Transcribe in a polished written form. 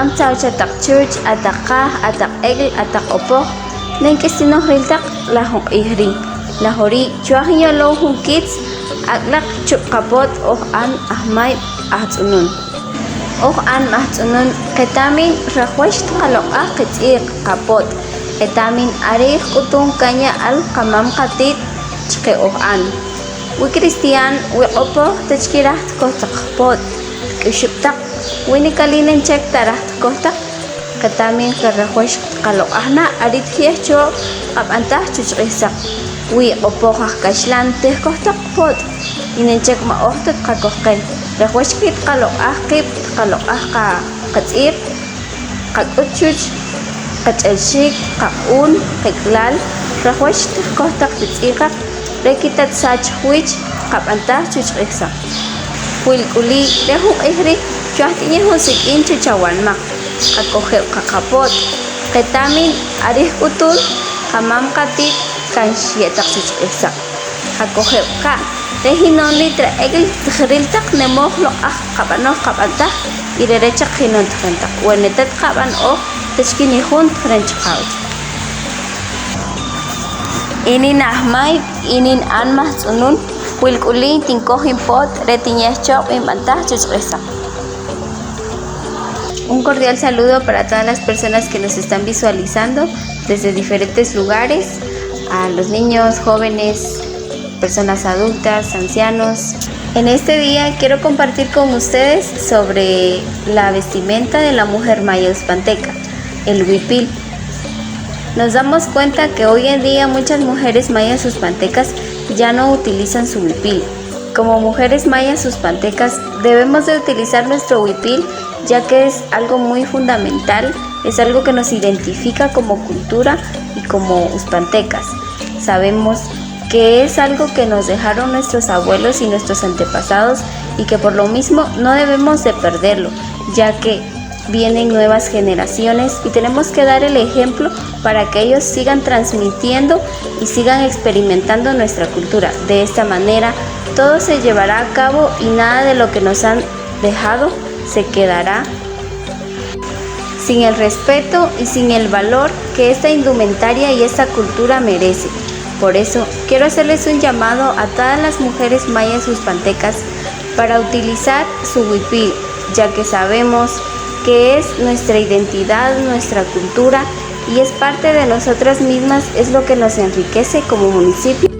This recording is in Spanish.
am chawcha tak church ataka atak egl atak opo nen kesino hiltak la hong ihri la hori chuahiyo lo hong kids aklak chuk kapot an ahmay ahtunun an mahtunun ketamin rahwash qalok qit'iq kapot ketamin arih utun kanya al kamam qatit chqe an wi cristian wi opo tachkirah kotakpot kishuptak wini kalinen chek tarah kotak ketamin rahwash qalok ahna arit kiehcho abantah chuchqisak wi opo kashlan teh kotak pot inen chek ma ohtat qakoqen rahwash kit qalok qip qalok ka qat'ib qat'uchuch qat'elshik qa'un qiklal rahwash kotak tit'iqaq rekitat sach huich qab'antah chuchq'isak wilk'uli rehun ihri chuajtiñe jun sik'in chuchawanmaq qakojew qaqapot qetamin arij k'utul qamam qatit kanxyetaq chuchq'isak qakojew ka rehinon litra egl tjriltaq nemoj loq'aj qab'anoj qab'antaj y rerechaq jinon tjentaq wenetet qab'an oj tachkinijun tjrenchqawch inin ahmay inin an mahtz'unun wilk'uli tinkojin pot retiñejchoq inb'antaj chuchq'isak. Un cordial saludo para todas las personas que nos están visualizando desde diferentes lugares, a los niños, jóvenes, personas adultas, ancianos. En este día quiero compartir con ustedes sobre la vestimenta de la mujer maya uzpanteca, el huipil. Nos damos cuenta que hoy en día muchas mujeres mayas uzpantecas ya no utilizan su huipil. Como mujeres mayas uzpantecas debemos de utilizar nuestro huipil, ya que es algo muy fundamental, es algo que nos identifica como cultura y como uzpantecas. Sabemos que es algo que nos dejaron nuestros abuelos y nuestros antepasados y que por lo mismo no debemos de perderlo, ya que vienen nuevas generaciones y tenemos que dar el ejemplo para que ellos sigan transmitiendo y sigan experimentando nuestra cultura. De esta manera todo se llevará a cabo y nada de lo que nos han dejado se quedará sin el respeto y sin el valor que esta indumentaria y esta cultura merece. Por eso quiero hacerles un llamado a todas las mujeres mayas uzpantecas para utilizar su huipil, ya que sabemos que es nuestra identidad, nuestra cultura y es parte de nosotras mismas, es lo que nos enriquece como municipio.